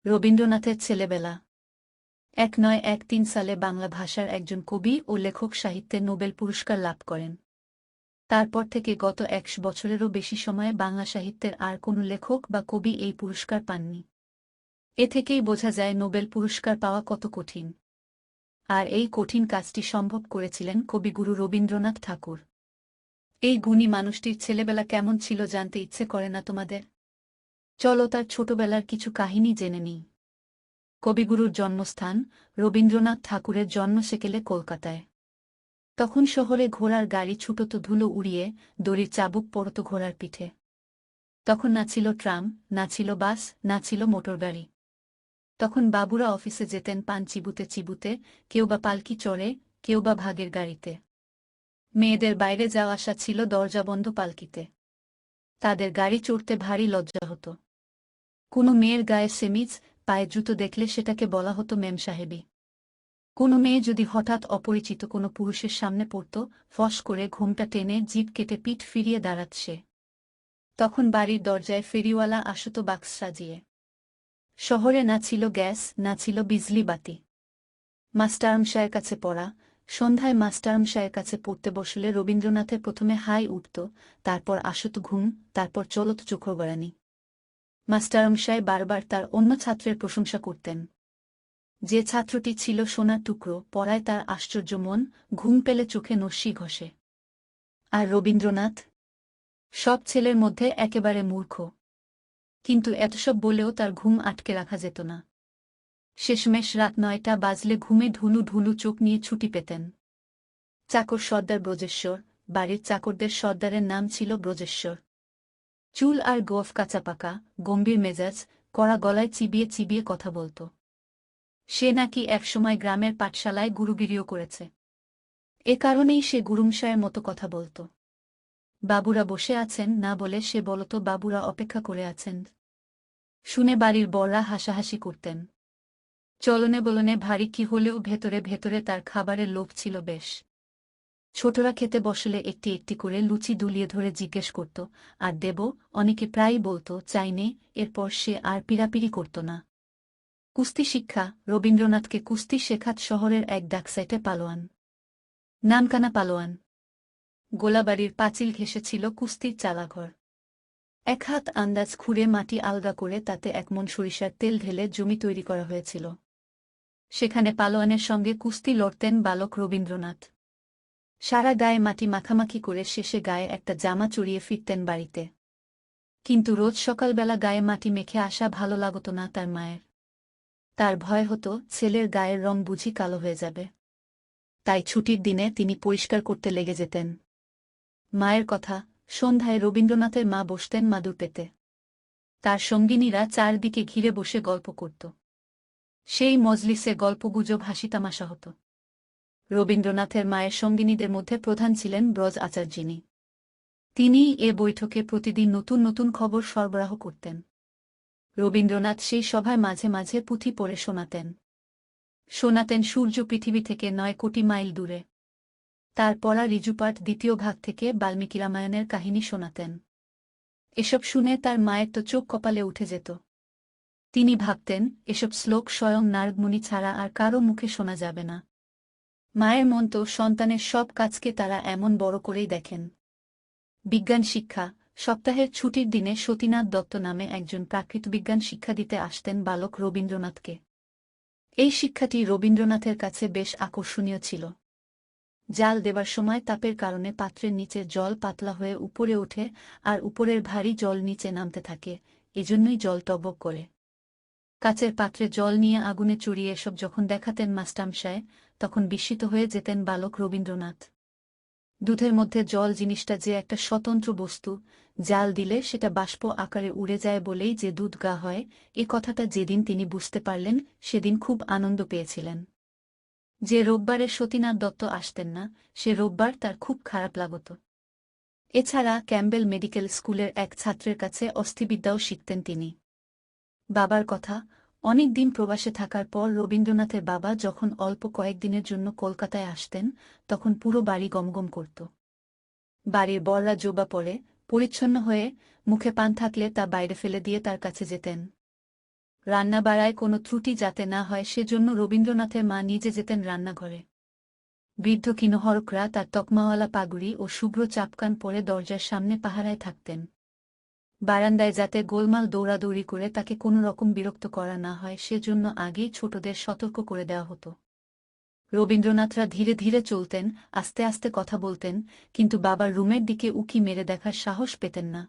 রবীন্দ্রনাথের ছেলেবেলা। ১৯১৩ সালে বাংলা ভাষার একজন কবি ও লেখক সাহিত্যে নোবেল পুরস্কার লাভ করেন। তারপর থেকে গত ১০০ বছরেরও বেশি সময়ে বাংলা সাহিত্যের আর কোনো লেখক বা কবি এই পুরস্কার পাননি। এ থেকেই বোঝা যায় নোবেল পুরস্কার পাওয়া কত কঠিন। আর এই কঠিন কাজটি সম্ভব করেছিলেন কবিগুরু রবীন্দ্রনাথ ঠাকুর। এই গুণী মানুষটির ছেলেবেলা কেমন ছিল জানতে ইচ্ছে করে না তোমাদের? চলো তার ছোটবেলার কিছু কাহিনী জেনে নিই। কবিগুরুর জন্মস্থান রবীন্দ্রনাথ ঠাকুরের জন্ম সেকেলে কলকাতায়। তখন শহরে ঘোড়ার গাড়ি ছুটত ধুলো উড়িয়ে, দড়ির চাবুক পড়ত ঘোড়ার পিঠে। তখন না ছিল ট্রাম, না ছিল বাস, না ছিল মোটরগাড়ি। তখন বাবুরা অফিসে যেতেন পান চিবুতে চিবুতে, কেউ বা পালকি চড়ে, কেউ বা ভাগের গাড়িতে। মেয়েদের বাইরে যাওয়া আসা ছিল দরজাবন্ধ পালকিতে। তাদের গাড়ি চড়তে ভারী লজ্জা হতো। কোনো মেয়ের গায়ে সেমিজ, পায়ে জুতো দেখলে সেটাকে বলা হতো মেম সাহেবী। কোনো মেয়ে যদি হঠাৎ অপরিচিত কোনো পুরুষের সামনে পড়ত, ফস করে ঘোমটা টেনে জিভ কেটে পিঠ ফিরিয়ে দাঁড়াত সে। তখন বাড়ির দরজায় ফেরিওয়ালা আসত বাক্স সাজিয়ে। শহরে না ছিল গ্যাস, না ছিল বিজলি বাতি। মাস্টারমশায়ের কাছে পড়া, সন্ধ্যায় মাস্টারমশায়ের কাছে পড়তে বসলে রবীন্দ্রনাথের প্রথমে হাই উঠত, তারপর আসত ঘুম, তারপর চলত চোখগড়ানি। মাস্টারমশায় বারবার তার অন্য ছাত্রের প্রশংসা করতেন। যে ছাত্রটি ছিল সোনার টুকরো, পড়ায় তার আশ্চর্য মন, ঘুম পেলে চোখে নস্যি ঘষে। আর রবীন্দ্রনাথ? সব ছেলের মধ্যে একেবারে মূর্খ। কিন্তু এতসব বলেও তার ঘুম আটকে রাখা যেত না। শেষমেশ রাত ৯টা বাজলে ঘুমে ঢুলু ঢুলু চোখ নিয়ে ছুটি পেতেন। চাকর সর্দার ব্রজেশ্বর, বাড়ির চাকরদের সর্দারের নাম ছিল ব্রজেশ্বর। চুল আর গোফ কাঁচাপাকা, গম্ভীর মেজাজ, কড়া গলায় চিবিয়ে চিবিয়ে কথা বলত। সে নাকি একসময় গ্রামের পাঠশালায় গুরুগিরিও করেছে। এ কারণেই সে গুরুমশায়ের মতো কথা বলত। বাবুরা বসে আছেন না বলে সে বলত বাবুরা অপেক্ষা করে আছেন। শুনে বাড়ির বড়রা হাসাহাসি করতেন। চলনে বলনে ভারী কি হলেও ভেতরে ভেতরে তার খাবারের লোভ ছিল বেশ। ছোটরা খেতে বসলে একটি একটি করে লুচি দুলিয়ে ধরে জিজ্ঞেস করত, আর দেব? অনেকে প্রায়ই বলত চাইনে। এরপর সে আর পিড়াপিড়ি করত না। কুস্তি শিক্ষা, রবীন্দ্রনাথকে কুস্তি শেখাত শহরের এক ডাকসাইটে পালোয়ান। নামকানা পালোয়ান। গোলাবাড়ির পাঁচিল ঘেঁষেছিল কুস্তির চালাঘর। এক হাত আন্দাজ খুঁড়ে মাটি আলগা করে তাতে ১ মণ সরিষার তেল ঢেলে জমি তৈরি করা হয়েছিল। সেখানে পালোয়ানের সঙ্গে কুস্তি লড়তেন বালক রবীন্দ্রনাথ। সারা গায়ে মাটি মাখামাখি করে শেষে গায়ে একটা জামা চড়িয়ে ফিরতেন বাড়িতে। কিন্তু রোজ সকালবেলা গায়ে মাটি মেখে আসা ভালো লাগত না তার মায়ের। তার ভয় হতো ছেলের গায়ের রং বুঝি কালো হয়ে যাবে। তাই ছুটির দিনে তিনি পরিষ্কার করতে লেগে যেতেন। মায়ের কথা, সন্ধ্যায় রবীন্দ্রনাথের মা বসতেন মাদুর পেতে। তার সঙ্গিনীরা চারদিকে ঘিরে বসে গল্প করত। সেই মজলিসে গল্পগুজব হাসিতামাশা হতো। রবীন্দ্রনাথের মায়ের সঙ্গিনীদের মধ্যে প্রধান ছিলেন ব্রজ আচার্যিনী। তিনিই এ বৈঠকে প্রতিদিন নতুন নতুন খবর সরবরাহ করতেন। রবীন্দ্রনাথ সেই সভায় মাঝে মাঝে পুঁথি পড়ে শোনাতেন সূর্য পৃথিবী থেকে ৯ কোটি মাইল দূরে। তার পড়া ঋজুপাঠ ২য় ভাগ থেকে বাল্মীকি রামায়ণের কাহিনী শোনাতেন। এসব শুনে তার মায়ের তো চোখ কপালে উঠে যেত। তিনি ভাবতেন এসব শ্লোক স্বয়ং নারদমুনি ছাড়া আর কারও মুখে শোনা যাবে না। মায়ের মন তো সন্তানের সব কাজকে তারা এমন বড় করেই দেখেন। বিজ্ঞান শিক্ষা, সপ্তাহের ছুটির দিনে সতীনাথ দত্ত নামে একজন প্রাকৃতবিজ্ঞান শিক্ষা দিতে আসতেন বালক রবীন্দ্রনাথকে। এই শিক্ষাটি রবীন্দ্রনাথের কাছে বেশ আকর্ষণীয় ছিল। জাল দেবার সময় তাপের কারণে পাত্রের নিচে জল পাতলা হয়ে উপরে ওঠে আর উপরের ভারী জল নিচে নামতে থাকে, এজন্যই জল টবক করে। কাচের পাত্রে জল নিয়ে আগুনে চড়িয়ে এসব যখন দেখাতেন মাস্টারমশায়, তখন বিস্মিত হয়ে যেতেন বালক রবীন্দ্রনাথ। দুধের মধ্যে জল জিনিসটা যে একটা স্বতন্ত্র বস্তু, জাল দিলে সেটা বাষ্প আকারে উড়ে যায় বলেই যে দুধ গা হয়, এ কথাটা যেদিন তিনি বুঝতে পারলেন সেদিন খুব আনন্দ পেয়েছিলেন। যে রোববারে সতীনাথ দত্ত আসতেন না, সে রোববার তার খুব খারাপ লাগত। এছাড়া ক্যাম্বেল মেডিকেল স্কুলের এক ছাত্রের কাছে অস্থিবিদ্যাও শিখতেন তিনি। বাবার কথা, অনেক দিন প্রবাসে থাকার পর রবীন্দ্রনাথের বাবা যখন অল্প কয়েকদিনের জন্য কলকাতায় আসতেন, তখন পুরো বাড়ি গমগম করত। বাড়ির বড়রা জোবা পরে, পরিচ্ছন্ন হয়ে, মুখে পান থাকলে তা বাইরে ফেলে দিয়ে তার কাছে যেতেন। রান্না বাড়ায় কোনো ত্রুটি যাতে না হয় সেজন্য রবীন্দ্রনাথের মা নিজে যেতেন রান্নাঘরে। বৃদ্ধ কিনোহরকরা তার তকমাওয়ালা পাগুড়ি ও শুভ্র চাপকান পরে দরজার সামনে পাহারায় থাকতেন। বারান্দায় যাতে গোলমাল দৌড়াদৌড়ি করে তাকে কোনো রকম বিরক্ত করা না হয় সেজন্য আগেই ছোটদের সতর্ক করে দেওয়া হতো। রবীন্দ্রনাথরা ধীরে ধীরে চলতেন, আস্তে আস্তে কথা বলতেন, কিন্তু বাবার রুমের দিকে উঁকি মেরে দেখার সাহস পেতেন না।